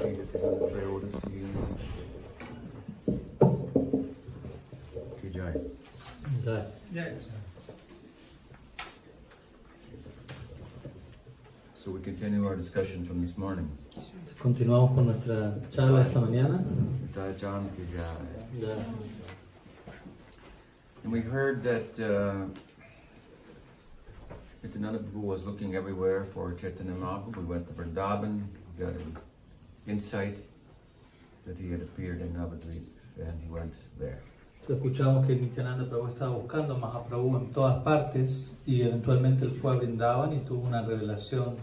Trayodasi. Ki jai. Jai. So we continue our discussion from this morning. Continuamos con nuestra charla esta mañana. Nityananda ki jai. Ya. And we heard that Nityananda Prabhu was looking everywhere for Chaitanya Mahaprabhu. We went to Vrindavan, got an insight that he had appeared in Navadvip, and he went there. Escuchamos que Nityananda Prabhu estaba buscando a Mahaprabhu en todas partes y eventualmente él fue a Vrindavan y tuvo una revelación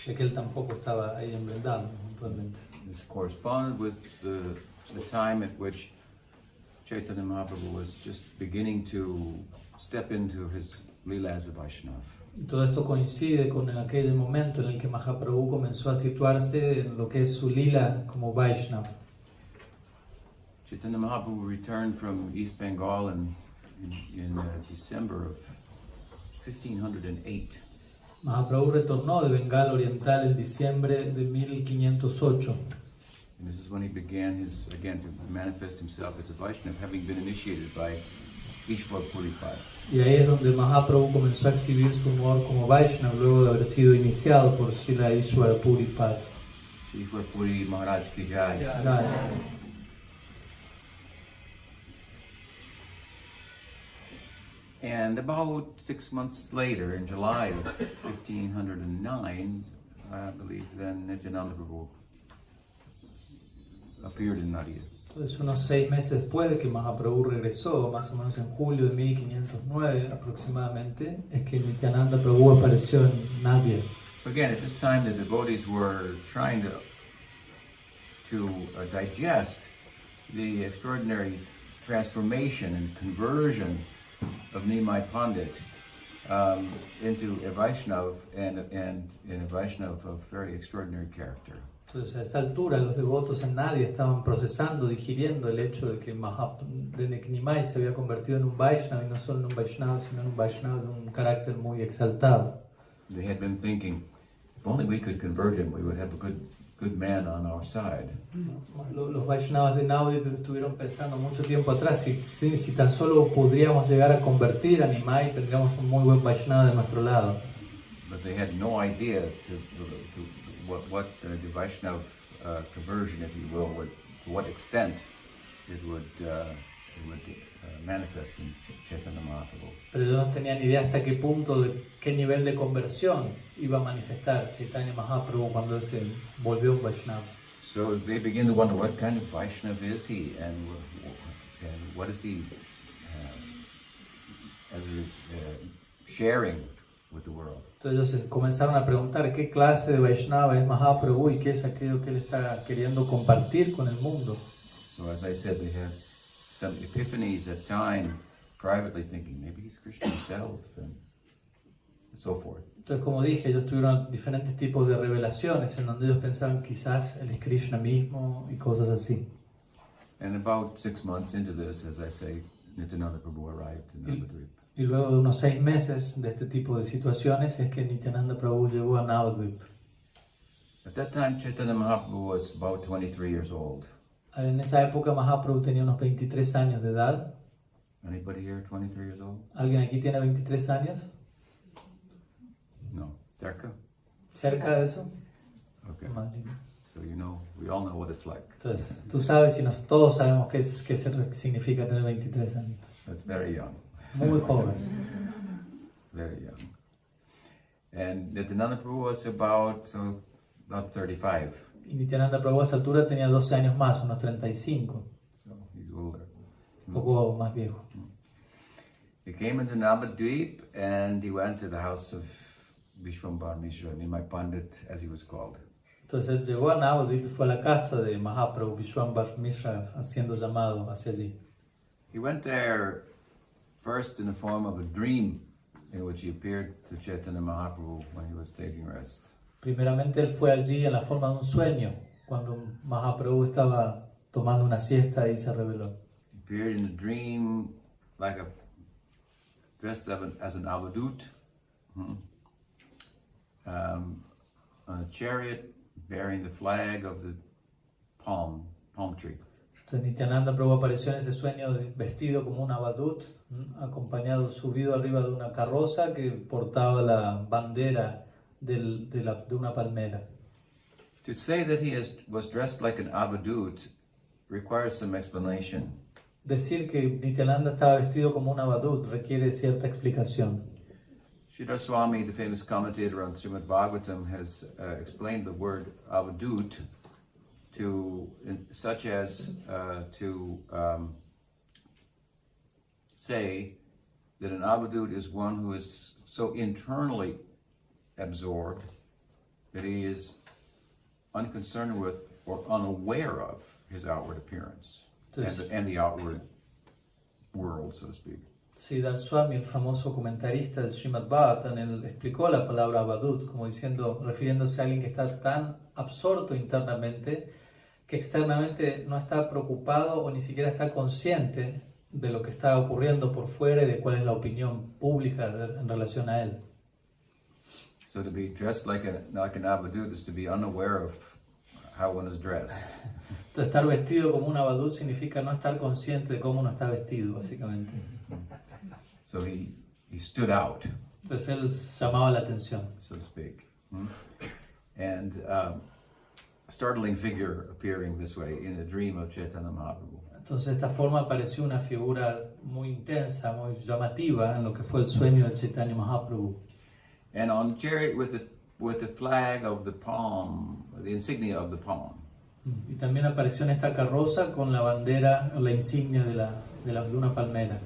de que él tampoco estaba ahí en Vrindavan eventualmente. This corresponded with the time at which Chaitanya Mahaprabhu was just beginning to step into his Leela as a Vaishnava. Y todo esto coincide con aquel momento en el que Mahaprabhu comenzó a situarse en lo que es su lila como Vaishnava. Chaitanya Mahaprabhu returned from East Bengal in December of 1508. Mahaprabhu retornó de Bengal Oriental en diciembre de 1508. And this is when he began again to manifest himself as a Vaishnava, having been initiated by Ishwar Puripad. Y ahí es donde Mahaprabhu comenzó a exhibir su humor como Vaishnava luego de haber sido iniciado por Srila Ishwar Puripad. Ishwar Puri Maharaj ki jai. Jai. And about 6 months later, in July of 1509, I believe, then Nityananda Prabhu appeared in Nadia. Entonces, unos 6 meses después de que Mahaprabhu regresó, más o menos en julio de 1509 aproximadamente, es que Nityananda Prabhu apareció en Nadia. So again, at this time, the devotees were trying to digest the extraordinary transformation and conversion of Nimai Pandit into a Vaishnava and a Vaishnava of very extraordinary character. Entonces, a esta altura, los devotos en Nadia estaban procesando, digiriendo el hecho de que Nimai se había convertido en un Vaishnava, y no solo en un Vaishnava, sino en un Vaishnava de un carácter muy exaltado. They had been thinking, if only we could convert him, we would have a good man on our side. Los Vaishnavas de Nadia estuvieron pensando mucho tiempo atrás, si tan solo podríamos llegar a convertir a Nimai, tendríamos un muy buen Vaishnava de nuestro lado. But they had no idea what the Vaishnava conversion, if you will, to what extent it would manifest in Chaitanya Mahaprabhu. Pero ellos no tenían idea hasta qué punto, de qué nivel de conversión iba a manifestar Chaitanya Mahaprabhu cuando él se volvió un Vaishnava. So they begin to wonder, what kind of Vaishnava is he, and what is he sharing with the world? Entonces ellos comenzaron a preguntar qué clase de Vaishnava es Mahaprabhu y qué es aquello que él está queriendo compartir con el mundo. So as I said, they had some epiphanies at time, privately thinking, maybe he's Krishna himself, and so forth. Entonces, como dije, ellos tuvieron diferentes tipos de revelaciones en donde ellos pensaban quizás él es Krishna mismo y cosas así. And about 6 months into this, as I say, Nityananda Prabhu arrived in Navadvip. Y luego de unos 6 meses de este tipo de situaciones es que Nityananda Prabhu llegó a Navadvip. At that time, Chaitanya Mahaprabhu was about 23 years old. En esa época Mahaprabhu tenía unos 23 años de edad. Anybody here 23 years old? ¿Alguien aquí tiene 23 años? No. Cerca? ¿Cerca de eso? Okay. Imagino. So we all know what it's like. Entonces, tú sabes y todos sabemos qué significa tener 23 años. That's very young. Muy joven. Very young. And Nityananda Prabhu was about 35. Y Nityananda Prabhu a esa altura tenía 12 años más, unos 35. So he's older. Un poco más viejo. He came into Navadvip and he went to the house of Vishwambar Mishra, Nimai Pandit, as he was called. Entonces él llegó a Navadvip y fue a la casa de Mahaprabhu Vishwambar Mishra, haciendo llamado hacia allí. He went there first in the form of a dream in which he appeared to Chaitanya Mahaprabhu when he was taking rest. Primeramente él fue allí en la forma de un sueño, cuando Mahaprabhu estaba tomando una siesta y se reveló. He appeared in a dream dressed as an avadut, on a chariot bearing the flag of the palm tree. Entonces Nityananda Prabhu apareció en ese sueño vestido como un abadut, acompañado, subido arriba de una carroza que portaba la bandera de una palmera. To say that he was dressed like an avadut requires some explanation. Decir que Nityananda estaba vestido como un abadut requiere cierta explicación. Srila Swami, the famous commentator on Srimad Bhagavatam, has explained the word avadut such as to say that an avadut is one who is so internally absorbed that he is unconcerned with or unaware of his outward appearance and the outward world, so to speak. Sridhar Swami, el famoso comentarista del Srimad Bhagavatam, él explicó la palabra abadut como diciendo, refiriéndose a alguien que está tan absorto internamente que externamente no está preocupado o ni siquiera está consciente de lo que está ocurriendo por fuera y de cuál es la opinión pública en relación a él. So to be dressed like an avadut is to be unaware of how one is dressed. Entonces estar vestido como un abadut significa no estar consciente de cómo uno está vestido, básicamente. So he stood out. Entonces él llamaba la atención. So to speak. And a startling figure appearing this way in the dream of Chaitanya Mahaprabhu. Entonces de esta forma apareció una figura muy intensa, muy llamativa en lo que fue el sueño de Chaitanya Mahaprabhu. And on the chariot with the flag of the palm, the insignia of the palm. Y también apareció en esta carroza con la bandera, la insignia de una palmera.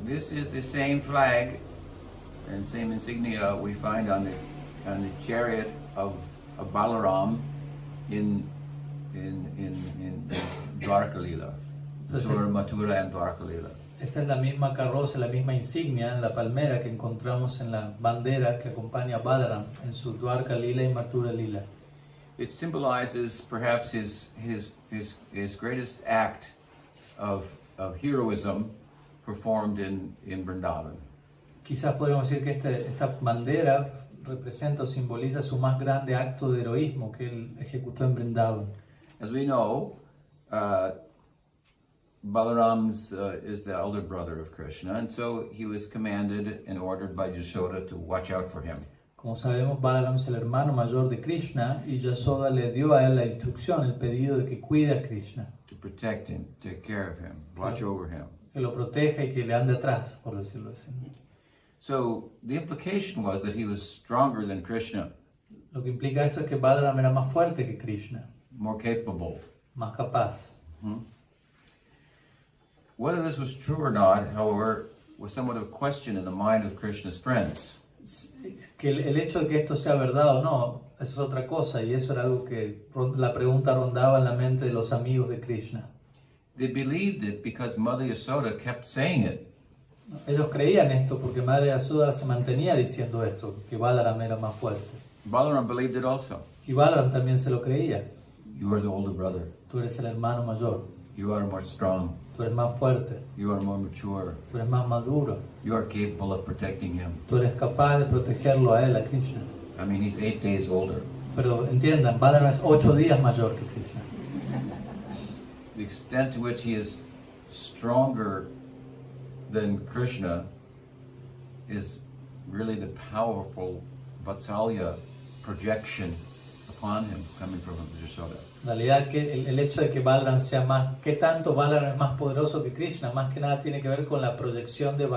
This is the same flag and same insignia we find on the chariot of Balaram in Dwarka Lila. Mathura and Dwarka Lila. Esta es la misma carroza, la misma insignia, la palmera que encontramos en la bandera que acompaña a Balaram en su Dwarka Lila y Mathura Lila. It symbolizes perhaps his greatest act of heroism performed in Vrindavan. Quizás podríamos decir que esta bandera representa o simboliza su más grande acto de heroísmo que él ejecutó en Vrindavan. As we know, Balaram is the elder brother of Krishna, and so he was commanded and ordered by Yashoda to watch out for him. Como sabemos, Balaram es el hermano mayor de Krishna y Yashoda le dio a él la instrucción, el pedido de que cuide a Krishna. To protect him, take care of him, watch over him. Que lo proteja y que le ande atrás, por decirlo así. So the implication was that he was stronger than Krishna. Lo que implica esto es que Balaram era más fuerte que Krishna. More capable. Más capaz. Whether this was true or not, however, was somewhat of a question in the mind of Krishna's friends. Que el hecho de que esto sea verdad o no, eso es otra cosa, y eso era algo que la pregunta rondaba en la mente de los amigos de Krishna. They believed it because Mother Yasoda kept saying it. Ellos creían esto porque Madre Yashoda se mantenía diciendo esto, que Balaram era más fuerte. Balaram believed it also. Y Balaram también se lo creía. You are the older brother. Tú eres el hermano mayor. You are more strong. Tú eres más fuerte. You are more mature. Tú eres más maduro. You are capable of protecting him. Tú eres capaz de protegerlo a él, a Krishna. I mean, he's 8 days older. Pero entiendan, Balaram es 8 días mayor que Krishna. The extent to which he is stronger than Krishna is really the powerful Vatsalya projection upon him coming from Yashoda. En realidad, que el hecho de que Balaram sea más, ¿qué tanto Balaram es más poderoso que Krishna? Más que nada tiene que ver con la proyección de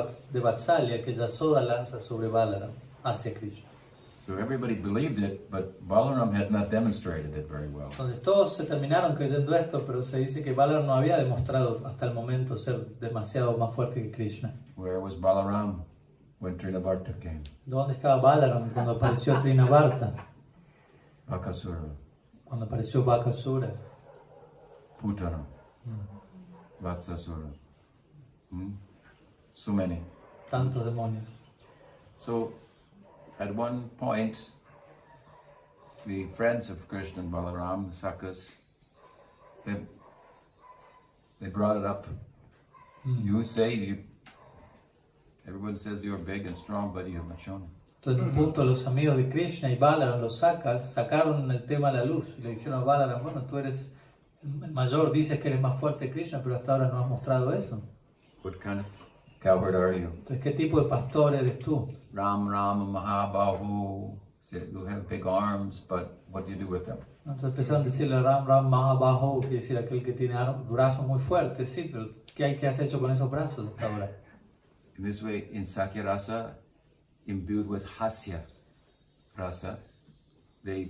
Vatsalya que Yashoda lanza sobre Balaram hacia Krishna. So everybody believed it, but Balaram had not demonstrated it very well. Entonces todos se terminaron creyendo esto, pero se dice que Balaram no había demostrado hasta el momento ser demasiado más fuerte que Krishna. Where was Balaram when Trinavarta came? ¿Dónde estaba Balaram cuando apareció Trinavarta? Bakasura, Cuando apareció Bakasura, Putana, Vatsasura. So many. tantos demonios. So at one point, the friends of Krishna and Balaram, the Sakas, they brought it up. You say, everyone says you're big and strong, but you have not shown it. Entonces, en un punto, los amigos de Krishna y Balaram, los sacaron el tema a la luz y le dijeron a Balaram, bueno, tú eres el mayor, dices que eres más fuerte que Krishna, pero hasta ahora no has mostrado eso. What kind of cowherd are you? Entonces, ¿qué tipo de pastor eres tú? Ram Ram Mahabahu. Said you have big arms, but what do you do with them? Entonces empezaron a decirle Ram Ram Mahabaho, que decir aquel que tiene brazos muy fuertes, sí, pero ¿qué has hecho con esos brazos hasta ahora? In this way, in Sakya Rasa, imbued with Hasya Rasa, they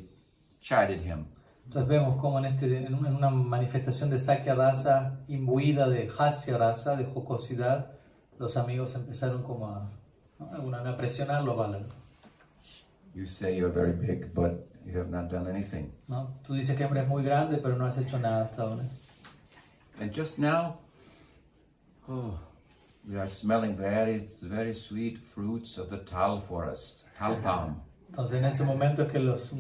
chided him. Entonces vemos como en una manifestación de Sakya Rasa imbuida de Hasya Rasa, de jocosidad, los amigos empezaron como a presionarlo a Balaram. You say you're very big, but you have not done anything. ¿No? Tú dices que eres muy grande, pero no has hecho nada hasta ahora. And just now, we are smelling very sweet fruits of the tal forest, tal palm. Entonces en ese momento es que los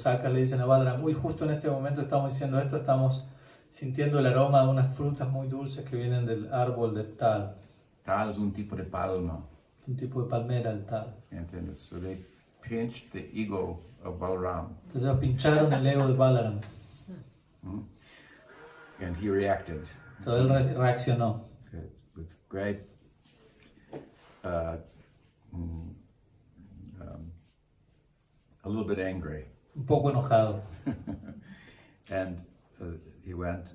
sakas le dicen a Balaram, uy, justo en este momento estamos diciendo esto, estamos sintiendo el aroma de unas frutas muy dulces que vienen del árbol de tal. Tal es un tipo de palma. Un tipo de palmera, el tal. ¿Entiendes? So they pinched the ego of Balaram. Entonces ellos pincharon el ego de Balaram. And he reacted. Entonces él reaccionó. With great a little bit angry. Un poco enojado. And he went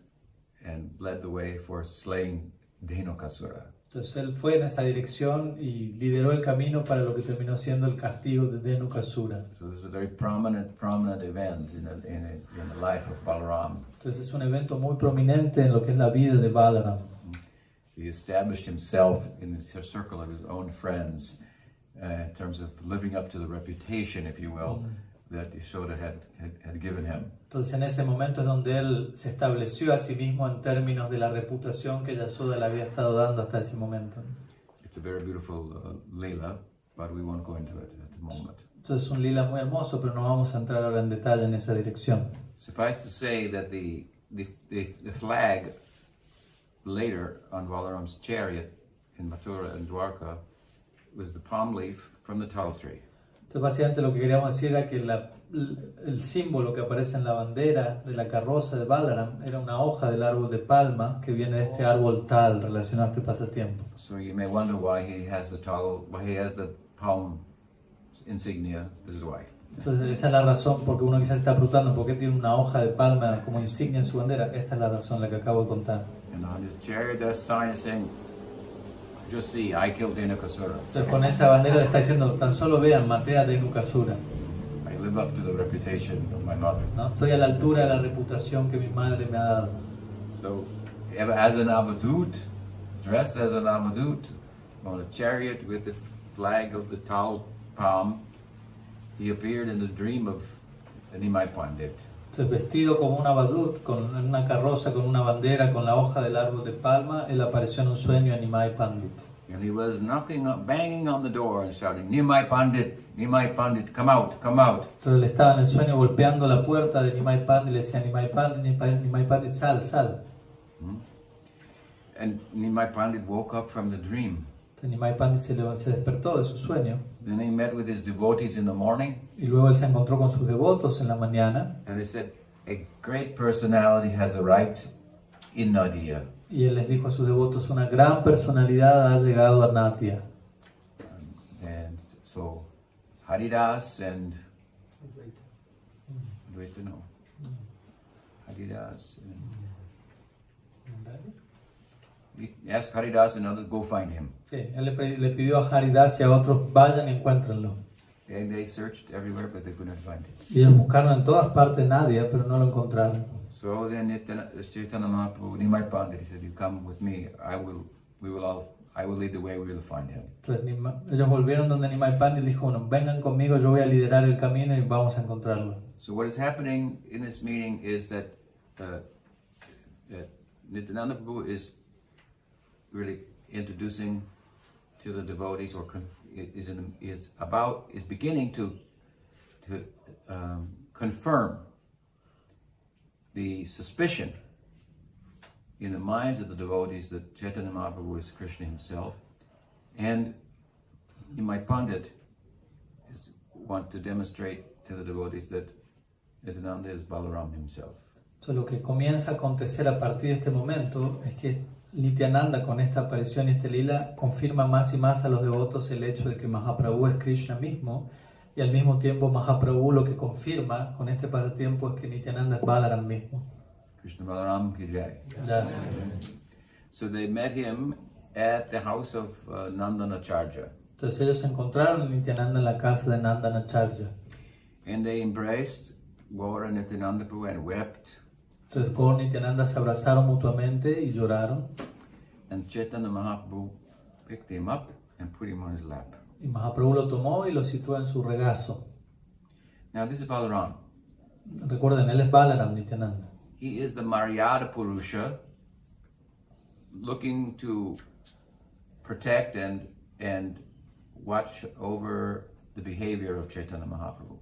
and led the way for slaying Dhenukasura. Entonces él fue en esa dirección y lideró el camino para lo que terminó siendo el castigo de Dhenukasura. So this is a very prominent event in the life of Balaram. Entonces es un evento muy prominente en lo que es la vida de Balaram. He established himself in the circle of his own friends in terms of living up to the reputation, if you will, that Yashoda had given him. Entonces en ese momento es donde él se estableció a sí mismo en términos de la reputación que Yashoda le había estado dando hasta ese momento. It's a very beautiful lila, but we won't go into it at the moment. Entonces es un lila muy hermoso, pero no vamos a entrar ahora en detalle en esa dirección. Suffice to say that the flag later on Balaram's chariot in Mathura and Dwarka was the palm leaf from the tal tree. Entonces básicamente lo que queríamos decir era que el símbolo que aparece en la bandera de la carroza de Balaram era una hoja del árbol de palma que viene de este árbol tal relacionado a este pasatiempo. So you may wonder why he has the palm insignia. This is why. Entonces esa es la razón porque uno quizás está preguntando por qué tiene una hoja de palma como insignia en su bandera. Esta es la razón, la que acabo de contar. And on his chariot, that sign is saying, "Just see, I killed Dhenukasura. Entonces con esa bandera le está diciendo, tan solo vean, maté a Dhenukasura. I live up to the reputation of my mother." ¿No? Estoy a la altura de la reputación que mi madre me ha dado. So, as an avadut, dressed as an avadut, on a chariot with the flag of the tal palm, he appeared in the dream of Nimai Pandit. Entonces, vestido como un abadut, en una carroza con una bandera, con la hoja del árbol de palma, él apareció en un sueño a Nimai Pandit. And he was banging on the door and shouting, Nimai Pandit, come out, come out. Entonces él estaba en el sueño golpeando la puerta de Nimai Pandit y le decía, Nimai Pandit, sal, sal. And Nimai Pandit woke up from the dream. Entonces Nimai Pandit se despertó de su sueño. Then he met with his devotees in the morning. Y luego él se encontró con sus devotos en la mañana. And they said, a great personality has arrived in Nadia. Y él les dijo a sus devotos, una gran personalidad ha llegado a Nadia. And so Haridas and Haridas and he asked Haridas and others, go find him. Sí, él le pidió a Haridas y a otros, vayan y encuéntrenlo. And they searched everywhere, but they couldn't find him. Y ellos buscaron en todas partes Nadia, pero no lo encontraron. So then Chaitanya Mahaprabhu, Nimai Pandit, he said, you come with me, I will lead the way, we will find him. Entonces ellos volvieron donde Nimai Pandit dijo, bueno, vengan conmigo, yo voy a liderar el camino y vamos a encontrarlo. So what is happening in this meeting is that Nityananda Prabhu is really introducing to the devotees, or is beginning to confirm the suspicion in the minds of the devotees that Chaitanya Mahaprabhu is Krishna himself, and Nimai Pandit want to demonstrate to the devotees that Nityananda is Balaram himself. Entonces lo que comienza a acontecer a partir de este momento es que Nityananda con esta aparición y este lila confirma más y más a los devotos el hecho de que Mahaprabhu es Krishna mismo, y al mismo tiempo Mahaprabhu lo que confirma con este pasatiempo es que Nityananda es Balaram mismo. Krishna Balaram ki jai. Ya. So they met him at the house of Nandanacharya. Entonces ellos encontraron a Nityananda en la casa de Nandanacharya. And they embraced Gaura and Nityananda Prabhu and wept. Entonces Gaur y Nityananda se abrazaron mutuamente y lloraron. And Chaitanya Mahaprabhu picked him up and put him on his lap. Y Mahaprabhu lo tomó y lo situó en su regazo. Now this is Balaram. Recuerden, él es Balaram, Nityananda. He is the Maryada Purusha looking to protect and watch over the behavior of Chaitanya Mahaprabhu,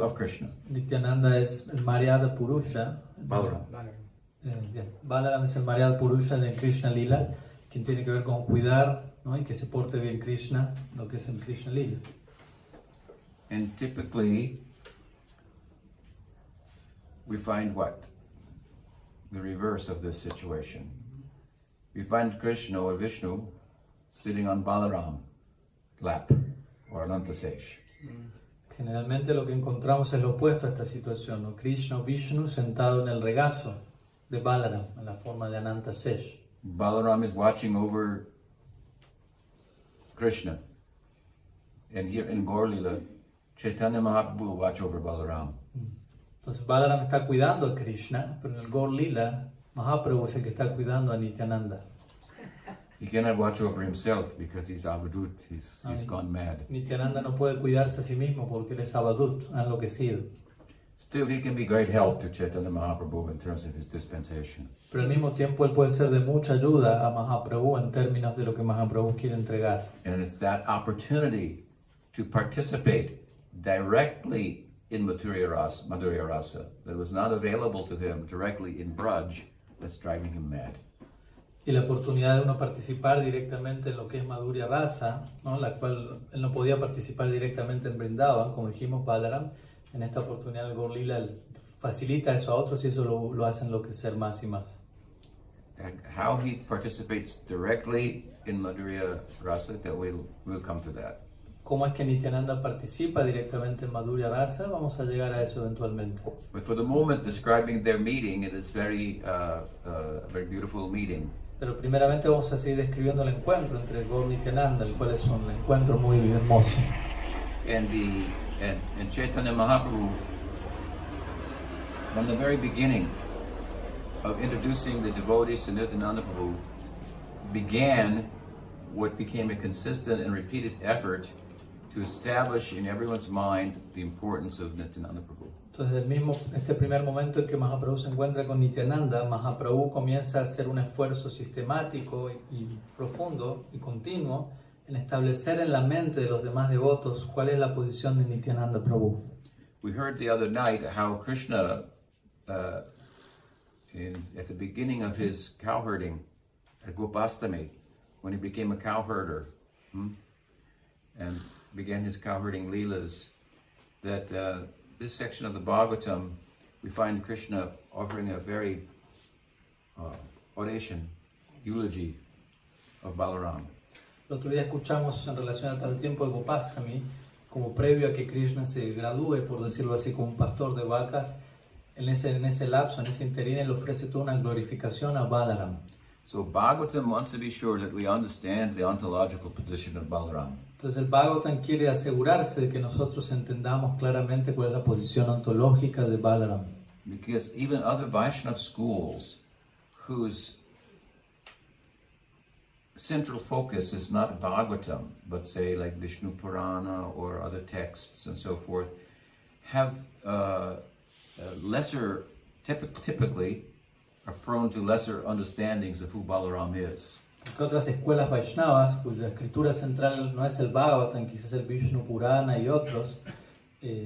of Krishna. Nityananda es el Maryada Purusha. Balaram. Bien. Balaram es el Maryada Purusha de Krishna Lila, quien tiene que ver con cuidar, ¿no? Y que se porte bien Krishna, lo que es el Krishna Lila. And typically, we find what? The reverse of this situation. We find Krishna or Vishnu sitting on Balaram lap or Anantasesh. Generalmente lo que encontramos es lo opuesto a esta situación, ¿no? Krishna o Vishnu sentado en el regazo de Balaram, en la forma de Ananta Sesh. Balaram is watching over Krishna. And here in Gaur Lila, Chaitanya Mahaprabhu will watch over Balaram. Entonces Balaram está cuidando a Krishna, pero en el Gaur Lila, Mahaprabhu es el que está cuidando a Nityananda. He cannot watch over himself because he's avadut, he's gone mad. Nityananda no puede cuidarse a sí mismo porque él es avadut, ha enloquecido. Still, he can be great help to Chaitanya Mahaprabhu in terms of his dispensation. Pero al mismo tiempo él puede ser de mucha ayuda a Mahaprabhu en términos de lo que Mahaprabhu quiere entregar. And it's that opportunity to participate directly in Madhurya Rasa that was not available to him directly in Braj that's driving him mad. Y la oportunidad de uno participar directamente en lo que es Madhurya Rasa, ¿no? La cual él no podía participar directamente en Vrindavan, como dijimos, Balaram. En esta oportunidad el Gaur Lila facilita eso a otros y eso lo hace enloquecer más y más. And how he participates directly in Madhurya Rasa, that we'll come to that. ¿Cómo es que Nityananda participa directamente en Madhurya Rasa? Vamos a llegar a eso eventualmente. But for the moment, describing their meeting, it is very beautiful meeting. Pero primeramente vamos a seguir describiendo el encuentro entre Gaur y Nityananda, el cual es un encuentro muy hermoso. And Chaitanya Mahaprabhu, from the very beginning of introducing the devotees to Nityananda Prabhu, began what became a consistent and repeated effort to establish in everyone's mind the importance of Nityananda Prabhu. Entonces, este primer momento en que Mahaprabhu se encuentra con Nityananda, Mahaprabhu comienza a hacer un esfuerzo sistemático y profundo y continuo en establecer en la mente de los demás devotos cuál es la posición de Nityananda Prabhu. We heard the other night how Krishna, at the beginning of his cowherding at Gopastami, when he became a cowherder and began his cowherding leelas, that this section of the Bhagavatam, we find Krishna offering a very oration, eulogy of Balaram. El otro día escuchamos en relación al tiempo de Gopastami, como previo a que Krishna se gradúe, por decirlo así, como un pastor de vacas, en ese lapso, en ese interín, él ofrece toda una glorificación a Balaram. So Bhagavatam wants to be sure that we understand the ontological position of Balaram. Entonces el Bhagavatam quiere asegurarse de que nosotros entendamos claramente cuál es la posición ontológica de Balaram. Because even other Vaishnava schools whose central focus is not Bhagavatam, but say like Vishnu Purana or other texts and so forth, have lesser, typically, are prone to lesser understandings of who Balaram is. Porque otras escuelas Vaishnavas, cuya escritura central no es el Bhagavatam, quizás el Vishnu Purana y otros,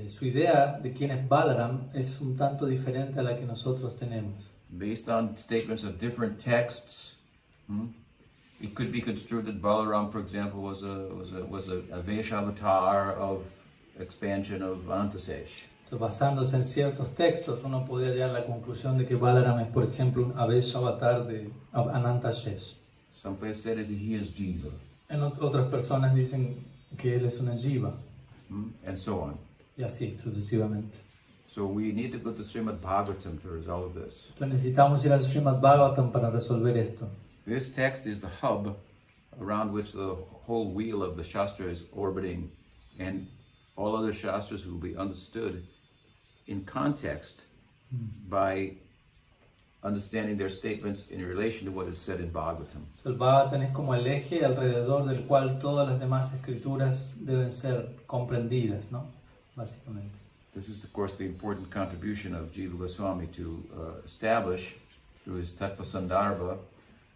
su idea de quién es Balaram es un tanto diferente a la que nosotros tenemos. Based on statements of different texts, it could be construed that Balaram, for example, was a Vaishnava avatar of expansion of Anantasesh. Entonces, basándose en ciertos textos, uno podría llegar a la conclusión de que Balaram es, por ejemplo, un Avesha avatar de Ananta Shesh. Some places said that he is Jiva, Otras personas dicen que él es una Jiva, and so on. y así sucesivamente. So we need to go to Srimad Bhagavatam to resolve this. Entonces necesitamos ir al Srimad Bhagavatam para resolver esto. This text is the hub around which the whole wheel of the Shastra is orbiting, and all other Shastras will be understood in context by understanding their statements in relation to what is said in Bhagavatam. El Bhagavatam es como el eje alrededor del cual todas las demás escrituras deben ser comprendidas, ¿no? Básicamente. This is, of course, the important contribution of Jiva Goswami to establish, through his Tattva Sandarbha,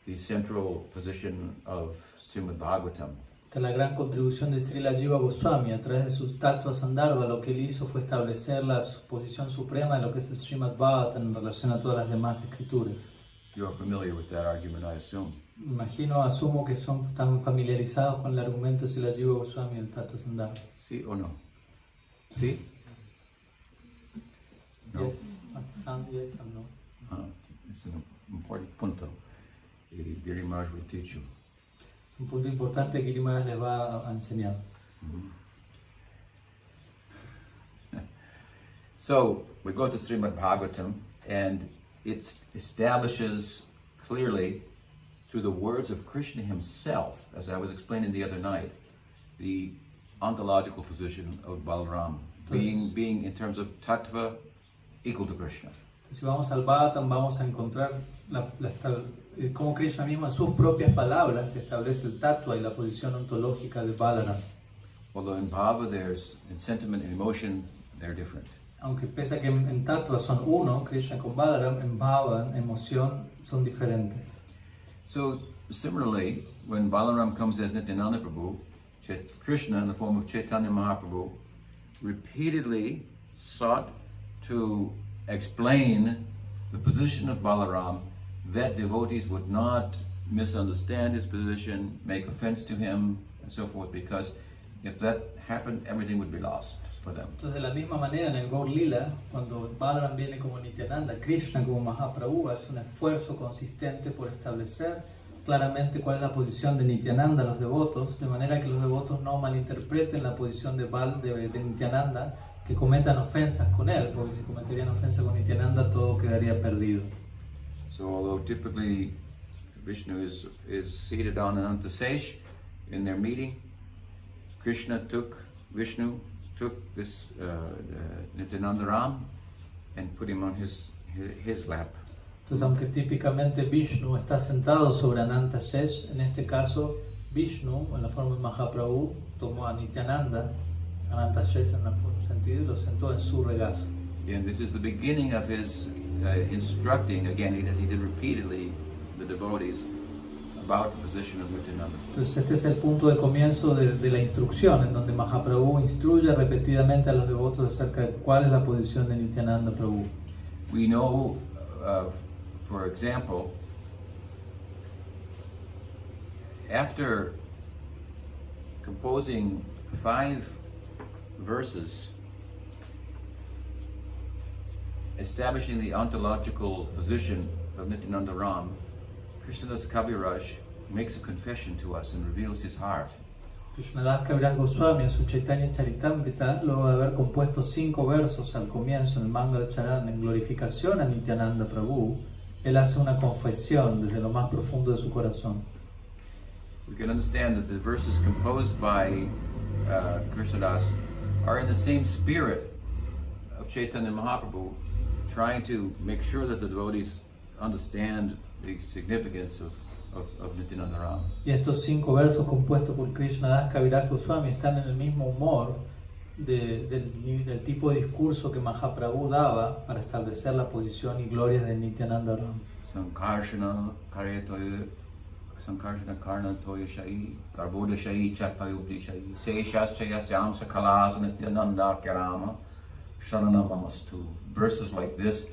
the central position of Srimad Bhagavatam. Esta es la gran contribución de Srila Jiva Goswami. A través de su Tattva Sandarbha, lo que él hizo fue establecer la posición suprema de lo que es el Srimad Bhagavatam en relación a todas las demás escrituras. You are familiar with that argument, I assume. Asumo que están familiarizados con el argumento de Srila Jiva Goswami del Tattva Sandarbha. ¿Sí o no? ¿Sí? No? Yes, some yes, some no. It's an important punto. Giri Maharaj will teach you. Un punto importante que Giri Maharaj les va a enseñar. So, we go to Srimad Bhagavatam, and it establishes clearly, through the words of Krishna himself, as I was explaining the other night, the ontological position of Balaram, being in terms of tattva, equal to Krishna. Entonces, si vamos al Bhagavatam, vamos a encontrar cómo Krishna mismo en sus propias palabras establece el tattva y la posición ontológica de Balaram. Although in bhava, in sentiment and emotion, they're different. Aunque pese a que en tattva son uno, Krishna con Balaram, en bhava, en emoción, son diferentes. So, similarly, when Balaram comes as Nityananda Prabhu, Krishna in the form of Chaitanya Mahaprabhu repeatedly sought to explain the position of Balaram, that devotees would not misunderstand his position, make offense to him, and so forth, because if that happened, everything would be lost for them. Entonces, de la misma manera, en el Gaur Lila, cuando Balaram viene como Nityananda, Krishna como Mahaprabhu hace un esfuerzo consistente por establecer claramente cuál es la posición de Nityananda a los devotos, de manera que los devotos no malinterpreten la posición de Nityananda, que cometan ofensas con él, porque si cometerían ofensas con Nityananda todo quedaría perdido. So although typically Vishnu is seated on Ananta Sesh in their meeting, Vishnu took this Nityananda Ram and put him on his lap. Entonces, aunque típicamente Vishnu está sentado sobre Ananta Shesh, en este caso Vishnu, en la forma de Mahaprabhu, tomó a Nityananda, Ananta Shesh en el sentido, y lo sentó en su regazo. And this is the beginning of his instructing, again, as he did repeatedly, the devotees about the position of Nityananda. Entonces este es el punto de comienzo de la instrucción, en donde Mahaprabhu instruye repetidamente a los devotos acerca de cuál es la posición de Nityananda Prabhu. We know, for example, after composing 5 verses establishing the ontological position of Nityananda Ram, Krishnadas Kaviraj makes a confession to us and reveals his heart. Krishnadas Kaviraj Goswami, en su Chaitanya Charitamrita, luego de haber compuesto 5 versos al comienzo en el Mangal Charan en glorificación a Nityananda Prabhu, él hace una confesión desde lo más profundo de su corazón. We can understand that the verses composed by Krishnadas are in the same spirit of Chaitanya Mahaprabhu, trying to make sure that the devotees understand the significance of Nityananda Ram. Y estos 5 versos compuestos por Krishnadas Kaviraj Goswami están en el mismo humor del tipo de discurso que Mahaprabhu daba para establecer la posición y gloria de Nityananda Ram. Sankarshana karna toya shai, karboda shai chapayubdi shai, seshashya syamsa kalasa Nityananda karama, sharanamamastu. Verses like this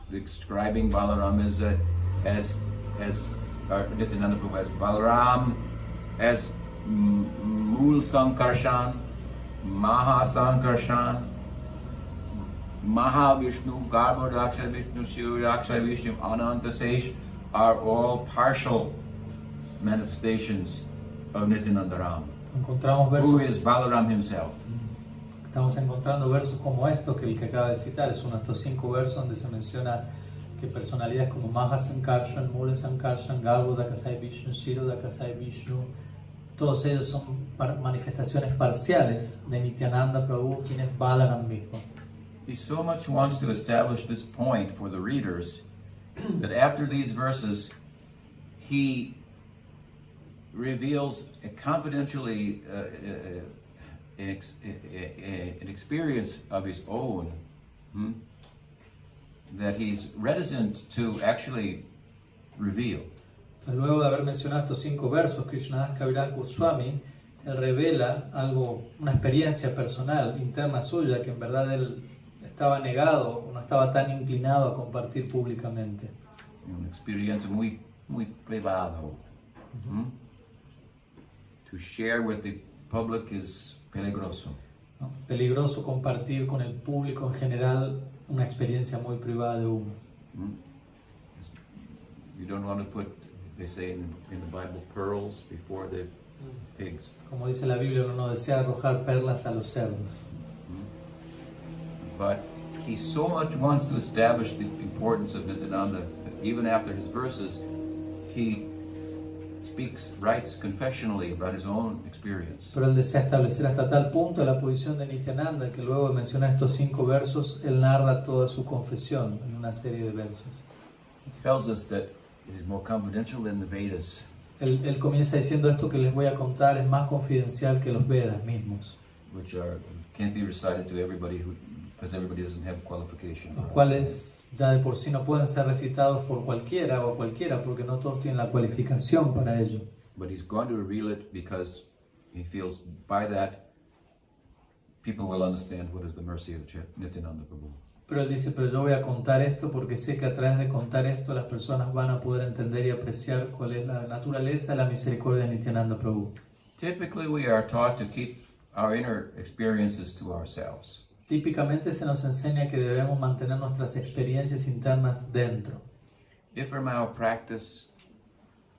describing Balaram as Nityananda Prabhu as Balaram, as Mool Sankarshan, Mahasankarshan, Mahavishnu, Garbhodaksha Vishnu, Shivadaksha Vishnu, Anantasesh are all partial manifestations of Nityananda Ram, Encontramos who versos, is Balaram himself. estamos encontrando versos como estos que el que acaba de citar es uno de estos 5 versos donde se menciona que personalidades como Maha Sankarshan, Mula Sankarshan, Garbhodakasai Vishnu, Shirodakasai Vishnu, todos ellos son manifestaciones parciales de Nityananda Prabhu, quien es Balaram mismo. He so much wants to establish this point for the readers that after these verses, he reveals a confidentially an experience of his own that he's reticent to actually reveal. Luego de haber mencionado estos 5 versos, Krishnadas Kaviraj Goswami, él revela algo, una experiencia personal, interna suya, que en verdad él estaba negado, no estaba tan inclinado a compartir públicamente. Una experiencia muy privado. To share with the public is peligroso. ¿No? Peligroso compartir con el público en general una experiencia muy privada de uno. You don't want to put, they say in the Bible, pearls before the pigs. Como dice la Biblia, uno no desea arrojar perlas a los cerdos. But he so much wants to establish the importance of Nityananda that even after his verses, he writes confessionally about his own experience. Pero él desea establecer hasta tal punto la posición de Nityananda que luego de mencionar estos 5 versos, él narra toda su confesión en una serie de versos. He tells us that it is more confidential than the Vedas. Él comienza diciendo esto que les voy a contar es más confidencial que los Vedas mismos, Which can't be recited to everybody because everybody doesn't have qualification. los cuales ya de por sí no pueden ser recitados por cualquiera o a cualquiera porque no todos tienen la cualificación para ello. But he's going to reveal it because he feels by that people will understand what is the mercy of Nityananda Prabhu. Pero él dice, pero yo voy a contar esto porque sé que a través de contar esto las personas van a poder entender y apreciar cuál es la naturaleza de la misericordia de Nityananda Prabhu. Typically we are taught to keep our inner experiences to ourselves. Típicamente se nos enseña que debemos mantener nuestras experiencias internas dentro. If from our practice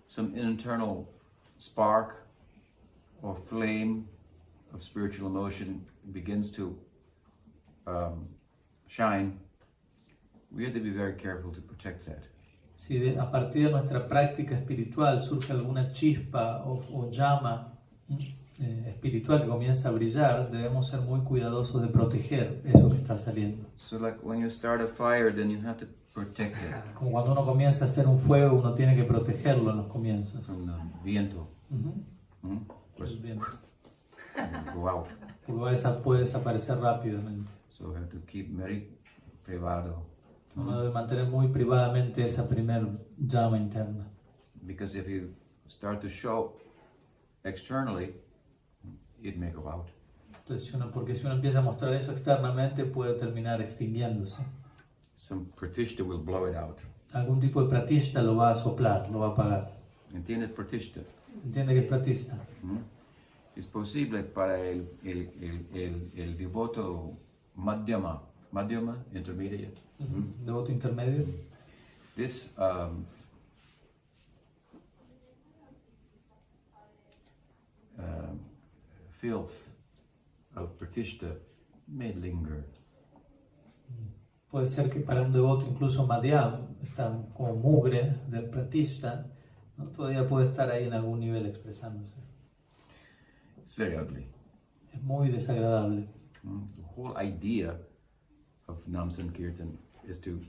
some internal spark or flame of spiritual emotion begins to shine, we have to be very careful to protect that. Si a partir de nuestra práctica espiritual surge alguna chispa o llama espiritual que comienza a brillar, debemos ser muy cuidadosos de proteger eso que está saliendo. So like when you start a fire, then you have to protect it Como cuando uno comienza a hacer un fuego, uno tiene que protegerlo en los comienzos. from the viento. Pues, El viento. go out. Porque puede desaparecer rápidamente. So we have to keep very privado. Uno debe mantener muy privadamente esa primer llama interna. Because if you start to show externally, it may go out. Entonces, porque si uno empieza a mostrar eso externamente, puede terminar extinguiéndose. Some pratishta will blow it out. Algún tipo de pratishta lo va a soplar, lo va a apagar. ¿Entiendes pratishta? ¿Entiende qué es pratishta? Es posible para el devoto madhyama, intermediate. Devoto intermedio. This filth of pratishta may linger. Puede ser que para un devoto incluso madhyam, está como mugre del pratishta, ¿no? Todavía puede estar ahí en algún nivel expresándose. It's very ugly. Es muy desagradable. The whole idea of Nam Sankirtan is to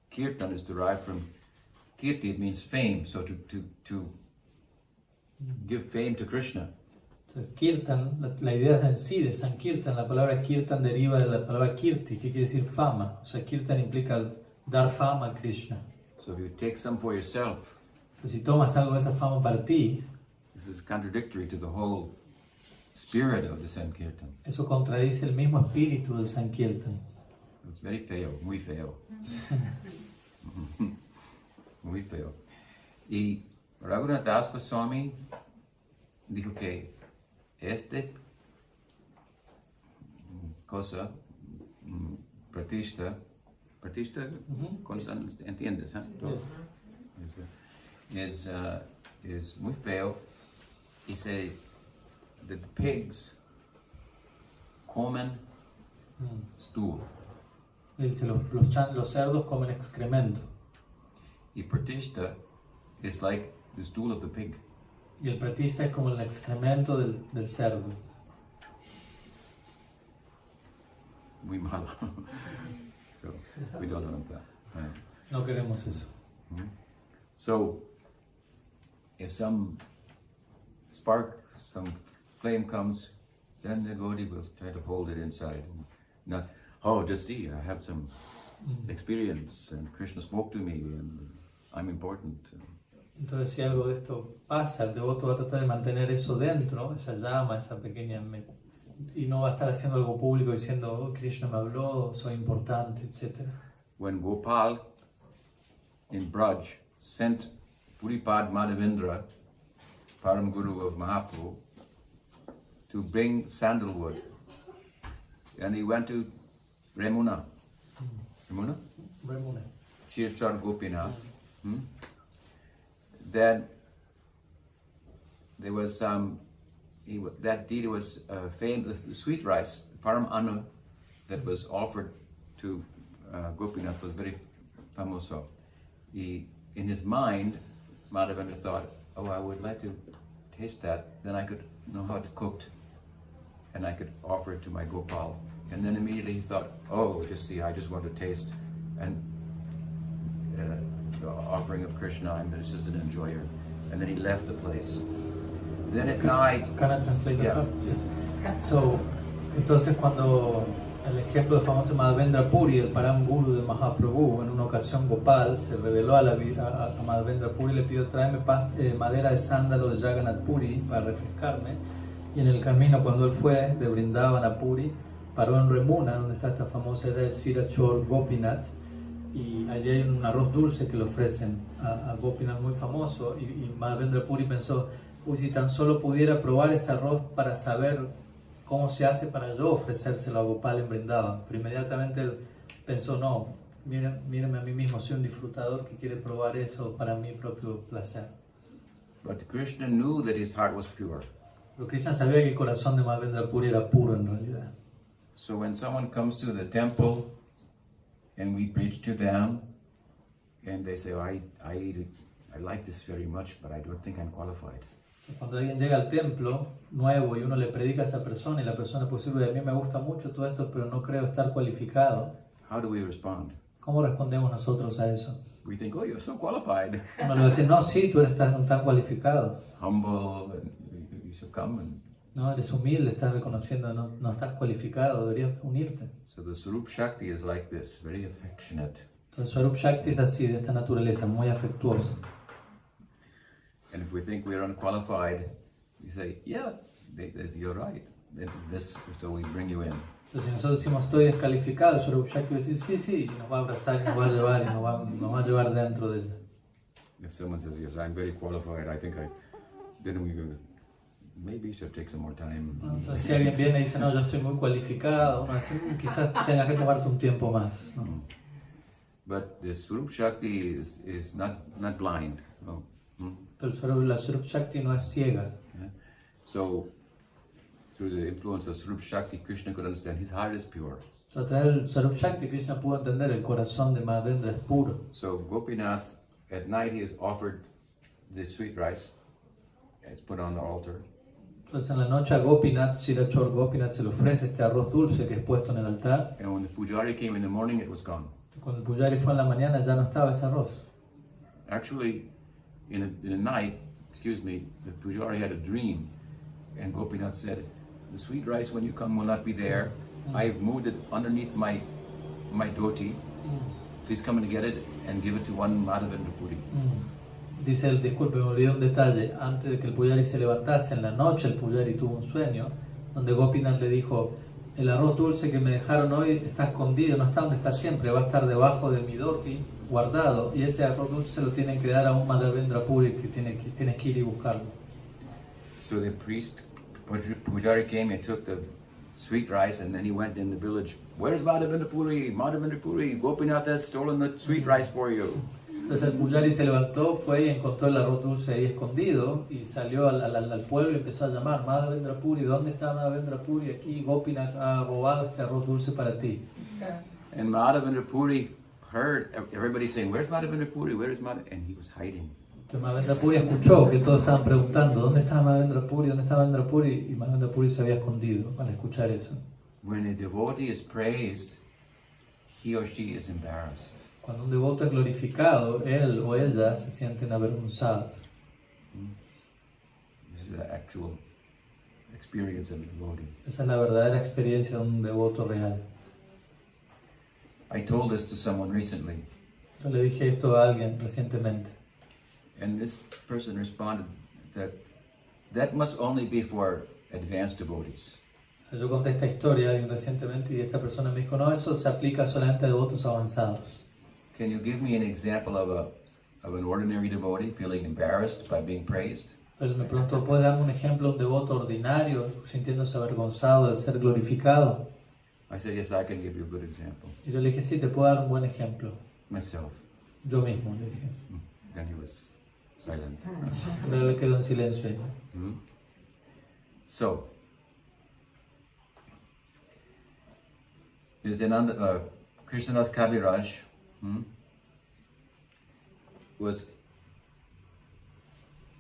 Kirtan is derived from Kirti, it means fame, so to give fame to Krishna. Entonces, Kirtan, la idea en sí de Sankirtan, la palabra Kirtan deriva de la palabra Kirti, que quiere decir fama. O sea, Kirtan implica dar fama a Krishna. So if you take some for yourself, Entonces, si tomas algo de esa fama para ti, this is contradictory to the whole spirit of the Sankirtan. eso contradice el mismo espíritu del Sankirtan. It's very feo, muy feo. Muy feo. Y Raghunath Das Goswami dijo que este cosa, pratishta, ¿entiendes? Es muy feo. Dice that the pigs comen stool. Dice, los cerdos comen excremento. Y pratishta is like the stool of the pig. Y el pratista es como el excremento del cerdo. Muy malo. So we don't want that. Right. No queremos eso. So if some spark, some flame comes, then the devotee will try to hold it inside. Not, oh, just see, I have some experience and Krishna spoke to me and I'm important. Entonces si algo de esto pasa, el devoto va a tratar de mantener eso dentro, esa llama, esa pequeña, y no va a estar haciendo algo público diciendo, oh, Krishna me habló, soy importante, etc. When Gopal in Braj sent Puripad Madhavendra, Param Guru of Mahaprabhu, to bring sandalwood, and he went to Remuna. Remuna? Chirchar Gopinath. Then there was that deity was famous. The sweet rice, Param Anu, that was offered to Gopinath was very famous. In his mind, Madhavendra thought, oh, I would like to taste that. Then I could know how it's cooked, and I could offer it to my Gopal. And then immediately he thought, oh, just see, I just want to taste, and the offering of Krishna, I'm just an enjoyer. And then he left the place. Then at night... Can I translate that? Yeah. Yes. So, entonces cuando el ejemplo del famoso Madhavendra Puri, el Param Guru de Mahaprabhu, en una ocasión Gopal se reveló a Madhavendra Puri y le pidió tráeme madera de sándalo de Jagannath Puri para refrescarme. Y en el camino cuando él fue de Vrindavan a Puri, paró en Remuna, donde está esta famosa idea de Shirachor Gopinath, y allí hay un arroz dulce que le ofrecen a Gopinath muy famoso, y Madhavendra Puri pensó, uy, si tan solo pudiera probar ese arroz para saber cómo se hace para yo ofrecérselo a Gopal en Vrindavan. Pero inmediatamente él pensó, no, mírame a mí mismo, soy un disfrutador que quiere probar eso para mi propio placer. But Krishna knew that his heart was pure. Pero Krishna sabía que el corazón de Madhavendra Puri era puro en realidad. So when someone comes to the temple and we preach to them and they say, oh, I like this very much, but I don't think I'm qualified. Cuando alguien llega al templo nuevo y uno le predica a esa persona y la persona puede decir, a mí me gusta mucho todo esto, pero no creo estar cualificado. How do we respond? ¿Cómo respondemos nosotros a eso? We think, oh, you're so qualified. Uno le va a decir, no, sí, tú eres tan cualificado. Humble, and you should come. And no, eres humilde, estás reconociendo, no estás cualificado, deberías unirte. so the Sarup Shakti is like this, very affectionate. Entonces Swarup Shakti es así, de esta naturaleza, muy afectuosa. And if we think we're unqualified, we say, yeah, you're right. So we bring you in. Entonces si nosotros decimos estoy descalificado, Swarup Shakti va a decir sí, y nos va a abrazar, y nos va a llevar, y nos va a llevar dentro de ella. If someone says, yes, I'm very qualified, then we go, maybe you should take some more time. Entonces si alguien viene y dice, no, yo estoy muy cualificado, uno dice, quizás tengas que tomarte un tiempo más. ¿No? But the Swarup Shakti is not blind. No. Pero la Swarup Shakti no es ciega. Yeah. So, through the influence of Swarup Shakti, Krishna could understand his heart is pure. A través del Swarup Shakti, Krishna pudo entender el corazón de Madhavendra es puro. So, Gopinath, at night he is offered the sweet rice. It's put on the altar. Entonces en la noche a Gopinath, Shirachor Gopinath, se le ofrece este arroz dulce que es puesto en el altar. And when the pujari came in the morning, it was gone. Cuando el pujari fue en la mañana ya no estaba ese arroz. Actually, in the night, the pujari had a dream, and Gopinath said, the sweet rice when you come will not be there. I've moved it underneath my dhoti. Please come and get it and give it to one Madhavendra Puri. Dice él, disculpe, me olvidé un detalle. Antes de que el pujari se levantase en la noche, el pujari tuvo un sueño donde Gopinath le dijo, el arroz dulce que me dejaron hoy está escondido, no está donde está siempre, va a estar debajo de mi dhoti, guardado, y ese arroz dulce se lo tienen que dar a un Madhavendra Puri que tienes que ir y buscarlo. So the priest, Pujari came and took the sweet rice, and then he went in the village. Where's Madhavendra Puri? Madhavendra Puri, Gopinath has stolen the sweet rice for you. Entonces el Pujari se levantó, fue y encontró el arroz dulce ahí escondido y salió al pueblo y empezó a llamar: Madhavendra Puri, ¿dónde está Madhavendra Puri? Aquí Gopinath ha robado este arroz dulce para ti. And Madhavendra Puri heard everybody saying, "Where's Madhavendra Puri? Where is Madhavendra?" And he was hiding. Entonces Madhavendra Puri escuchó que todos estaban preguntando: ¿dónde está Madhavendra Puri? ¿Dónde está Madhavendra Puri? Y Madhavendra Puri se había escondido al escuchar eso. When a devotee is praised, he or she is embarrassed. Cuando un devoto es glorificado, él o ella se sienten avergonzados. This is the actual experience of a devotee. Esa es la verdadera experiencia de un devoto real. I told this to someone recently, Yo le dije esto a alguien recientemente. and this person responded that must only be for advanced devotees. Yo conté esta historia a alguien recientemente y esta persona me dijo: no, eso se aplica solamente a devotos avanzados. Can you give me an example of an ordinary devotee feeling embarrassed by being praised? Entonces me preguntó: ¿puedes darme un ejemplo de un devoto ordinario sintiéndose avergonzado de ser glorificado? I said, yes, I can give you a good example. Y yo le dije: sí, te puedo dar un buen ejemplo. Myself. Yo mismo, le dije. Then he was silent. Pero él quedó en silencio ahí. So, Nityananda, Krishnadas Kaviraj was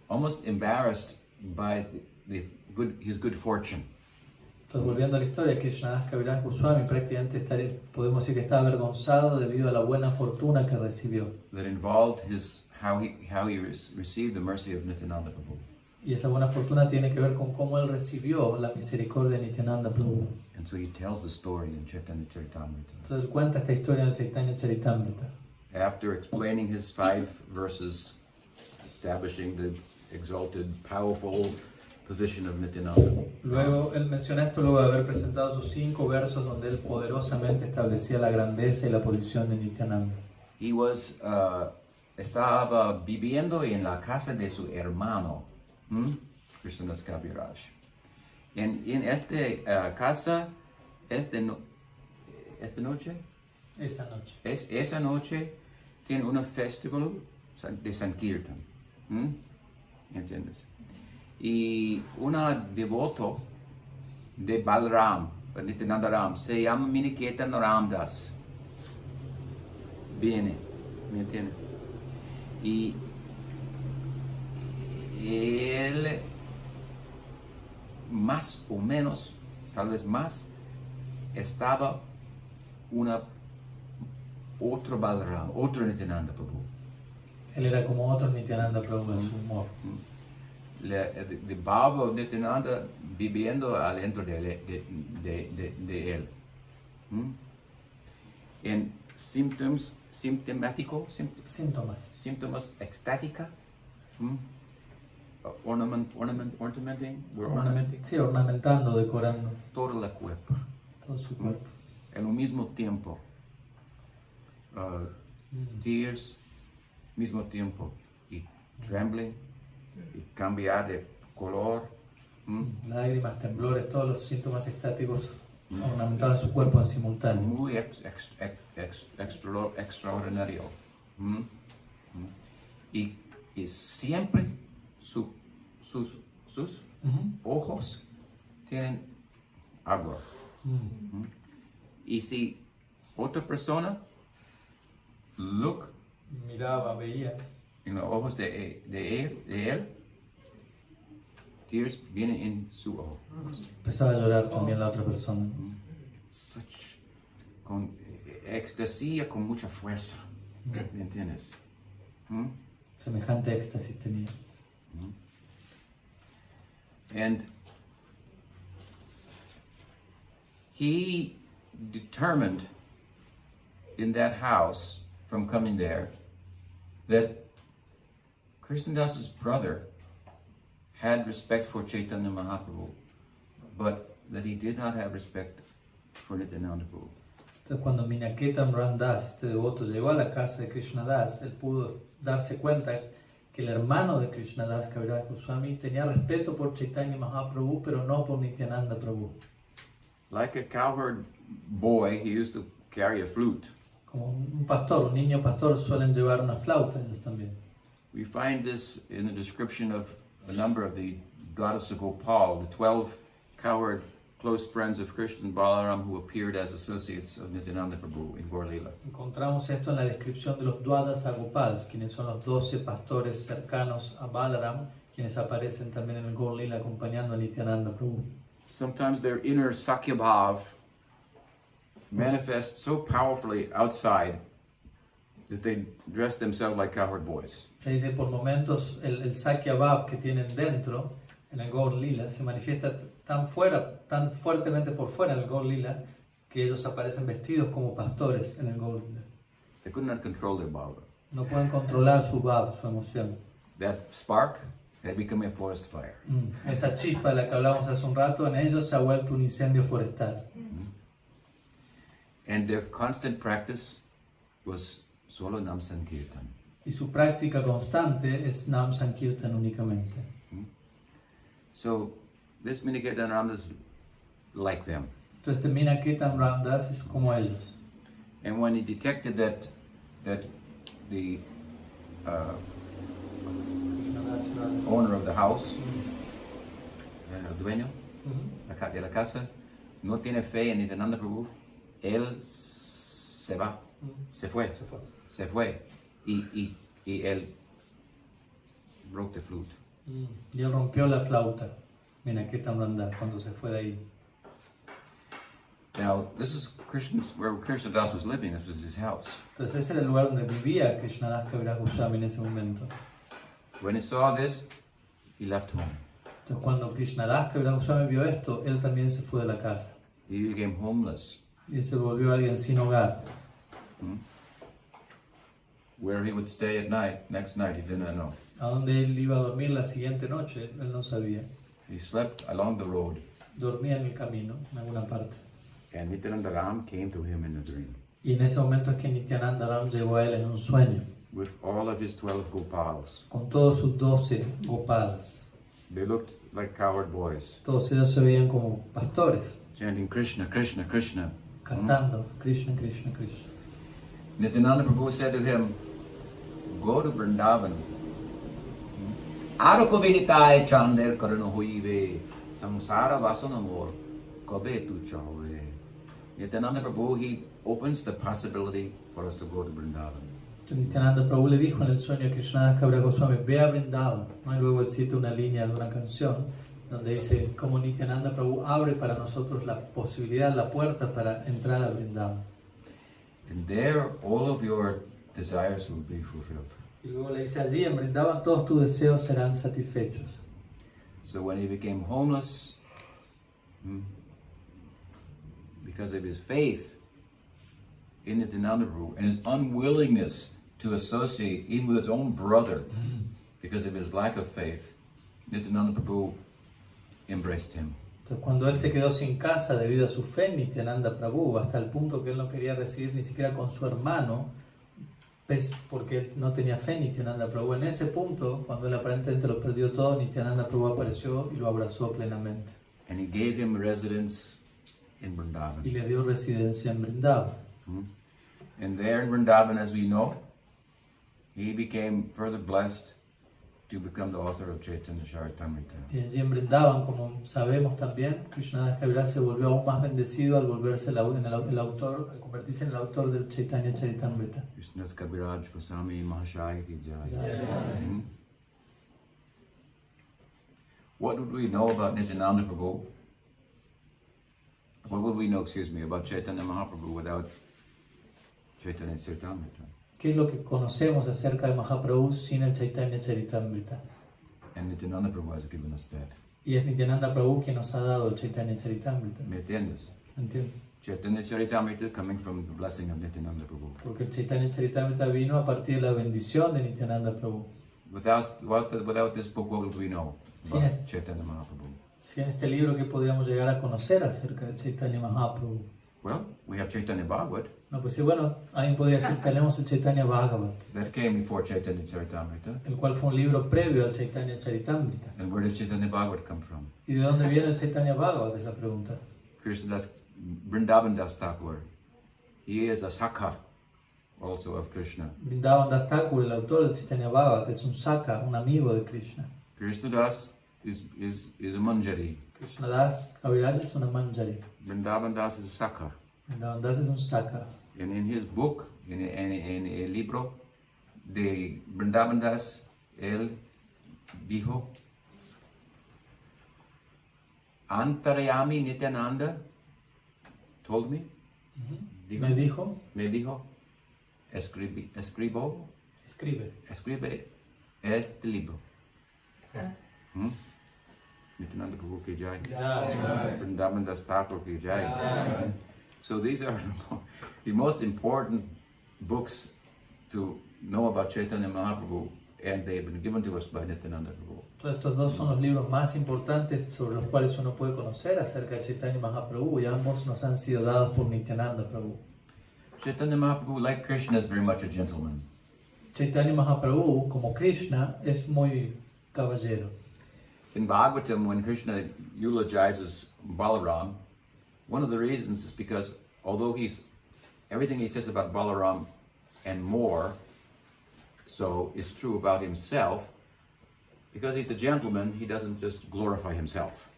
almost embarrassed by his good fortune. Entonces, volviendo a la historia, Krishnadas Kaviraj Goswami prácticamente podemos decir que está avergonzado debido a la buena fortuna que recibió. That involved how he received the mercy of Nityananda Prabhu. Y esa buena fortuna tiene que ver con cómo él recibió la misericordia de Nityananda Prabhu. And so he tells the story in Chaitanya Charitamrita. Entonces cuenta esta historia en el Chaitanya Charitamrita. After explaining his 5 verses, establishing the exalted, powerful position of Nityananda. Luego él menciona esto luego de haber presentado sus 5 versos donde él poderosamente establecía la grandeza y la posición de Nityananda. He was estaba viviendo en la casa de su hermano, Krishnadas Kaviraj. En esta casa, esta noche, esa noche tiene un festival de Sankirtan. ¿Entiendes? Y una devoto de Balram, Nityananda Ram, se llama Miniketan Ramdas. Viene, ¿me entiendes? Y él, más o menos, tal vez más, estaba otro Balram, otro Nityananda Prabhu. Él era como otro Nityananda Prabhu en su humor. De Bhava Nityananda viviendo adentro de él. En síntomas extática, ornamentando, decorando todo el cuerpo. todo su cuerpo. En el mismo tiempo, tears, mismo tiempo, y trembling, y cambiar de color. Lágrimas, temblores, todos los síntomas estáticos ornamentaban su cuerpo en simultáneo. Muy extraordinario. Y siempre sus ojos tienen agua. Y si otra persona Miraba, veía en los ojos de él, tears vienen en su ojo. empezaba a llorar también la otra persona. Con éxtasis, con mucha fuerza. ¿Me entiendes? Semejante éxtasis tenía. And he determined in that house, from coming there, that Krishnadas's brother had respect for Chaitanya Mahaprabhu, but that he did not have respect for Nityananda Prabhu. Entonces cuando Minaketan Ram Das, este devoto, llegó a la casa de Krishnadas, él pudo darse cuenta que el hermano de Krishnadas, Kaviraj Goswami, tenía respeto por Chaitanya Mahaprabhu, pero no por Nityananda Prabhu. Like a cowherd boy, he used to carry a flute. Como un pastor, un niño pastor, suelen llevar una flauta ellos también. We find this in the description of a number of the goddess of Gopal, the 12 cowherd close friends of Krishna and Balaram who appeared as associates of Nityananda Prabhu in Gaur Leela. Encontramos esto en la descripción de los Dwadasa Gopals, quienes son los 12 pastores cercanos a Balaram, quienes aparecen también en el Gaur Leela acompañando a Nityananda Prabhu. Sometimes their inner Sakya Bhav manifests so powerfully outside that they dress themselves like cowherd boys. Se dice por momentos el Sakya Bhav que tienen dentro en el Gaur Leela se manifiesta tan fuertemente por fuera en el Gaur Leela que ellos aparecen vestidos como pastores en el Gaur Leela. They could not control their bhava. No pueden controlar su Bhav, su emoción. That spark had become a forest fire. Esa chispa de la que hablamos hace un rato, en ellos se ha vuelto un incendio forestal. And their constant practice was solo Nam Sankirtan. Y su práctica constante es Nam Sankirtan únicamente. So this Minaketan Ram is like them. Entonces Minaketan Ram Das es como ellos. And when he detected that the owner of the house, el dueño de la casa, no tiene fe en Nityananda Prabhu, él se va, se fue, y él broke the flute. Y él rompió la flauta, Minaketan Ram Das, cuando se fue de ahí. Now, this is where Krishna Das was living. This was his house. Entonces ese era el lugar donde vivía Krishnadas Kaviraj Goswami en ese momento. When he saw this, he left home. Entonces cuando Krishnadas Kaviraj Goswami vio esto, él también se fue de la casa. He became homeless. Y se volvió alguien sin hogar. Where he would stay at night, next night, he did not know. A donde él iba a dormir la siguiente noche, él no sabía. He slept along the road. Dormía en el camino, en alguna parte. And Nityananda Ram came to him in a dream. Y en ese momento es que Nityananda Ram llegó a él en un sueño. With all of his 12 Gopals. Con todos sus 12 Gopals. They looked like cowherd boys. Todos ellos se veían como pastores. Chanting Krishna, Krishna, Krishna. Cantando Krishna, Krishna, Krishna. Nityananda Prabhu said to him, go to Vrindavan. Aroko vinitai chander karano huive. Samsara vasanamor. Kabe tu chahove. Nityananda Prabhu, he opens the possibility for us to go to Vrindavan. Nityananda Prabhu le dijo en el sueño a Krishnadas Kaviraj Goswami, ve a Vrindavan. Y luego él cita una línea de una canción donde dice como Nityananda Prabhu abre para nosotros la posibilidad, la puerta para entrar a Vrindavan. And there all of your desires will be fulfilled. Y luego le dice allí en Vrindavan todos tus deseos serán satisfechos. So when he became homeless, because of his faith in Nityananda Prabhu and his unwillingness to associate even with his own brother, because of his lack of faith, Nityananda Prabhu embraced him. Entonces cuando él se quedó sin casa debido a su fe en Nityananda Prabhu, hasta el punto que él no quería recibir ni siquiera con su hermano, porque él no tenía fe en Nityananda Prabhu, en ese punto, cuando él aparentemente lo perdió todo, Nityananda Prabhu apareció y lo abrazó plenamente. And he gave him residence in Vrindavan. Y le dio residencia en Vrindavan. And there in Vrindavan, as we know, he became further blessed to become the author of Chaitanya Charitamrita. Y allí en Vrindavan, como sabemos también, Krishnadas Kaviraj se volvió aún más bendecido al volverse el autor, al convertirse en el autor del Chaitanya Charitamrita. Krishnadas Kaviraj Goswami Mahashaya ki jai. What would we know about Nityananda Prabhu? What would we know, about Chaitanya Mahaprabhu without Chaitanya Charitamrita? ¿Qué es lo que conocemos acerca de Mahaprabhu sin el Chaitanya Charitamrita? And Nityananda Prabhu has given us that. Y es Nityananda Prabhu quien nos ha dado el Chaitanya Charitamrita. ¿Me entiendes? ¿Entiendes? Chaitanya Charitamrita coming from the blessing of Nityananda Prabhu. Porque el Chaitanya Charitamrita vino a partir de la bendición de Nityananda Prabhu. Without this book, what would we know about Chaitanya Mahaprabhu? Sin este libro, ¿qué podríamos llegar a conocer acerca de Chaitanya Mahaprabhu? Well, we have Chaitanya Bhagavat. No, pues sí, bueno, alguien podría decir, tenemos el Chaitanya Bhagavat, That came before Chaitanya Charitamrita. el cual fue un libro previo al Chaitanya Charitamrita. And where did Chaitanya Bhagavat come from? ¿Y de dónde viene el Chaitanya Bhagavat? Es la pregunta. Krishnadas, Vrindavan Das Thakur. He is a Sakha also of Krishna. Vrindavan Das Thakur, el autor del Chaitanya Bhagavat, es un Saka, un amigo de Krishna. Krishnadas is a Manjari. Krishnadas Kaviraj es una Manjari. Vrindavan Das is a Sakha. Vrindavan Das es un Saka. And in his book, en el libro de Vrindavan Das, él dijo, Antaryami Nityananda told me, Me dijo, escribe este libro. Nityananda Prabhu ki jai. Vrindavan Das Thakur ki jai. So these are the most important books to know about Chaitanya Mahaprabhu, and they've been given to us by Nityananda Prabhu. Estos dos son los libros más importantes sobre los cuales uno puede conocer acerca de Chaitanya Mahaprabhu, y ambos nos han sido dados por Nityananda Prabhu. Chaitanya Mahaprabhu, like Krishna, is very much a gentleman. Chaitanya Mahaprabhu, como Krishna, es muy caballero. In Bhagavatam, when Krishna eulogizes Balaram, one of the reasons is because although everything he says about Balaram and more so is true about himself, because he's a gentleman, he doesn't just glorify himself.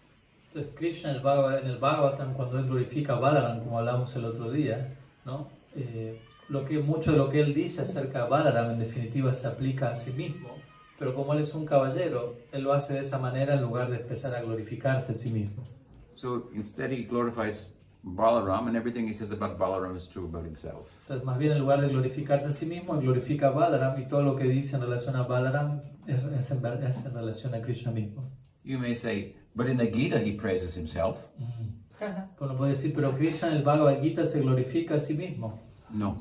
Entonces Krishna en el Bhagavatam, cuando él glorifica a Balaram, como hablamos el otro día, ¿no? Mucho de lo que él dice acerca de Balaram en definitiva se aplica a sí mismo, pero como él es un caballero, él lo hace de esa manera en lugar de empezar a glorificarse a sí mismo. So instead he glorifies Balaram, and everything he says about Balaram is true about himself. Entonces más bien en lugar de glorificarse a sí mismo, glorifica a Balaram, y todo lo que dice en relación a Balaram es en relación a Krishna mismo. You may say, but in the Gita he praises himself. Uno puede decir, pero Krishna en el Bhagavad Gita se glorifica a sí mismo. No.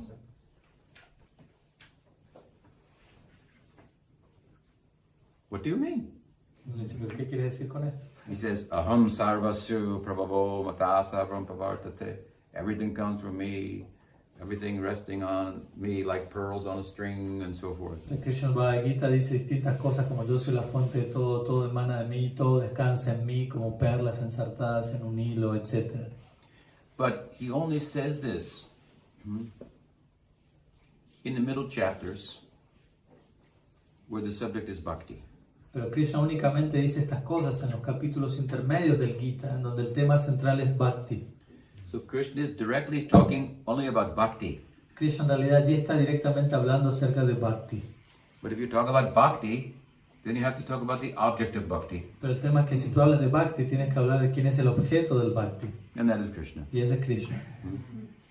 What do you mean? ¿Qué quiere decir con eso? He says, Aham sarvasya prabhavo matasa pravartate. Everything comes from me, everything resting on me like pearls on a string, and so forth. Krishna en el Bhagavad Gita dice distintas cosas como yo soy la fuente de todo, todo emana de mí, todo descansa en mí como perlas ensartadas en un hilo, etc. But he only says this in the middle chapters where the subject is bhakti. Pero Krishna únicamente dice estas cosas en los capítulos intermedios del Gita, en donde el tema central es bhakti. So Krishna is directly talking only about bhakti. Krishna en realidad allí está directamente hablando acerca de bhakti. But if you talk about bhakti, then you have to talk about the object of bhakti. Pero el tema es que si tú hablas de bhakti, tienes que hablar de quién es el objeto del bhakti. And that is Krishna. Y ese es Krishna.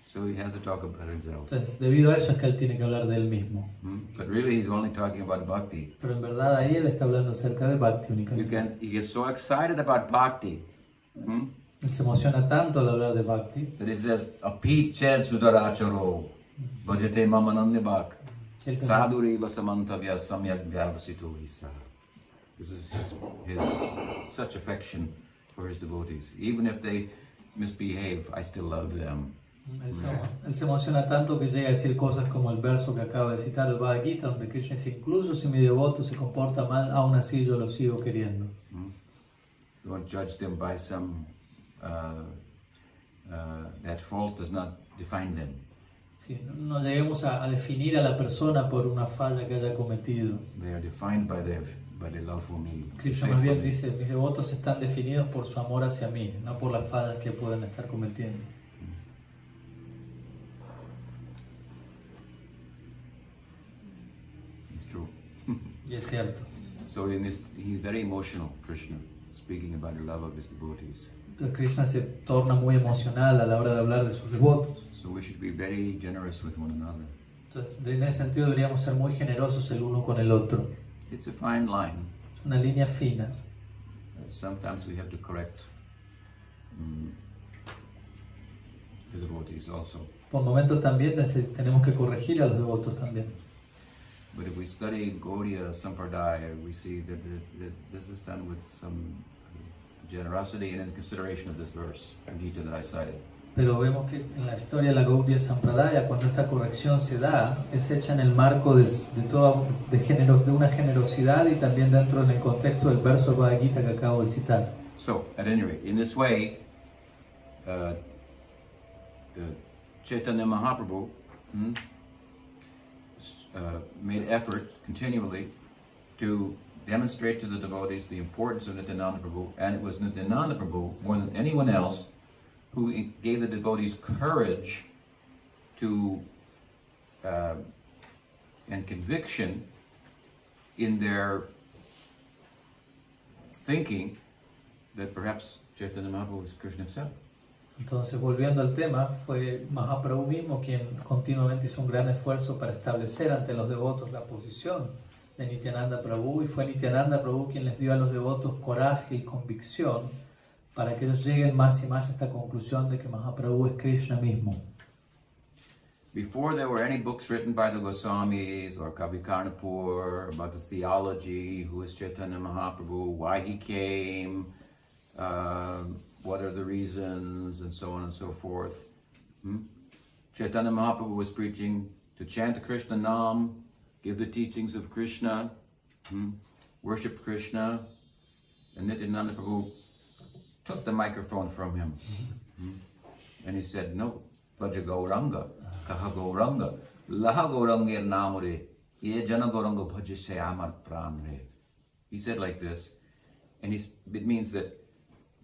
So he has to talk about himself. Entonces, debido a eso es que él tiene que hablar de él mismo. But really he's only talking about bhakti. Pero en verdad ahí él está hablando acerca de bhakti únicamente. He gets so excited about bhakti. Él se emociona tanto al hablar de bhakti. That he says, Apit ched sudaracharo, bhajate mamanandibhak, sadhuri vasamantavya samyak vyavasito hisa. This is his such affection for his devotees. Even if they misbehave, I still love them. Él se emociona tanto que llega a decir cosas como el verso que acaba de citar el Bhagavad Gita, donde Krishna dice, incluso si mi devoto se comporta mal, aún así yo lo sigo queriendo. Don't judge them by some, that fault does not define them. Sí, no lleguemos a definir a la persona por una falla que haya cometido. They are defined by their love for me. Krishna más bien dice, mis devotos están definidos por su amor hacia mí, no por las fallas que pueden estar cometiendo. It's true. Y es cierto. So he's very emotional, Krishna, speaking about the love of his devotees. Entonces Krishna se torna muy emocional a la hora de hablar de sus devotos. So we should be very generous with one another. Entonces, en ese sentido deberíamos ser muy generosos el uno con el otro. It's a fine line. Es una línea fina. Sometimes we have to correct the devotees also. Por momentos también tenemos que corregir a los devotos también. But if we study Gaudiya Sampradaya, we see that this is done with some generosity and in consideration of this verse, Gita that I cited. Pero vemos que en la historia de la Gaudiya Sampradaya, cuando esta corrección se da, es hecha en el marco de una generosidad y también dentro del contexto del verso del Bhagavad Gita que acabo de citar. So, at any rate, in this way, Chaitanya Mahaprabhu made effort continually to demonstrate to the devotees the importance of Nityananda Prabhu, and it was Nityananda Prabhu, more than anyone else, who gave the devotees courage to and conviction in their thinking that perhaps Chaitanya Mahaprabhu was Krishna himself. Entonces, volviendo al tema, fue Mahaprabhu mismo quien continuamente hizo un gran esfuerzo para establecer ante los devotos la posición de Nityananda Prabhu, y fue Nityananda Prabhu quien les dio a los devotos coraje y convicción para que ellos lleguen más y más a esta conclusión de que Mahaprabhu es Krishna mismo. Before there were any books written by the Goswamis or Kavi Karnapur about the theology, who is Chaitanya Mahaprabhu, why he came, what are the reasons, and so on and so forth. Chaitanya Mahaprabhu was preaching to chant Krishna Nam, give the teachings of Krishna, worship Krishna, and Nityananda Prabhu took the microphone from him. And he said, no, Bhaja Gauranga, Kaha Gauranga, Laha Gaurangir Namure, Ye Jana Gauranga Bhajase Amar Pranre. He said like this, and it means that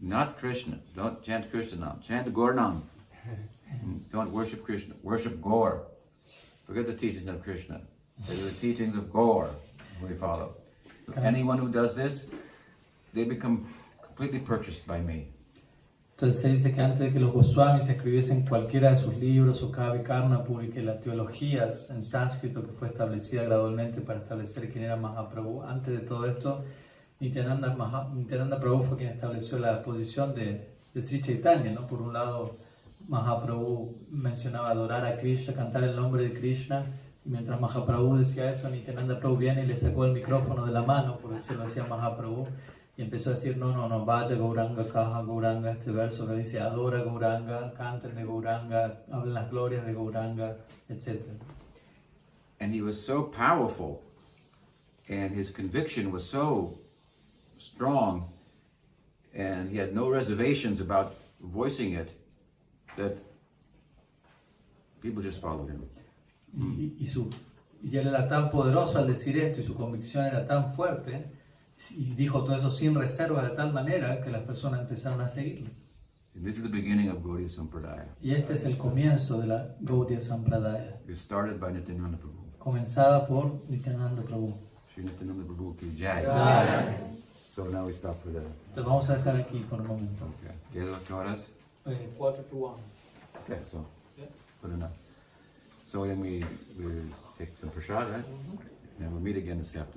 not Krishna, don't chant Krishna Nam, chant Gaur Nam. Don't worship Krishna, worship Gaur. Forget the teachings of Krishna. They're the teachings of Gaur we follow. So anyone who does this, they become completely purchased by me. Entonces se dice que antes de que los Goswamis escribiesen cualquiera de sus libros o Kavi Karnapur y que las teologías en sánscrito que fue establecida gradualmente para establecer quién era Mahaprabhu, antes de todo esto, Nityananda Prabhu fue quien estableció la posición de Sri Chaitanya, ¿no? Por un lado, Mahaprabhu mencionaba adorar a Krishna, cantar el nombre de Krishna, y mientras Mahaprabhu decía eso, Nityananda Prabhu viene y le sacó el micrófono de la mano, por decirlo así, a Mahaprabhu, y empezó a decir, no, vaya Gauranga, Kaha Gauranga, este verso que dice, adora Gauranga, canten de Gauranga, hablen las glorias de Gauranga, etc. And he was so powerful, and his conviction was so strong, and he had no reservations about voicing it, that people just followed him. Y él era tan poderoso al decir esto, y su convicción era tan fuerte, y dijo todo eso sin reservas de tal manera que las personas empezaron a seguirlo. And this is the beginning of Gaudiya Sampradaya. Y este es el comienzo de la Gaudiya Sampradaya, It was started by Nityananda Prabhu. comenzada por Nityananda Prabhu. Shri Nityananda Prabhu ki jai. So now we stop for the... Entonces vamos a dejar aquí por un momento. Okay. ¿Qué horas? 4 to 1. Okay, so good enough. So then we take some prasad, right? And we'll meet again this afternoon.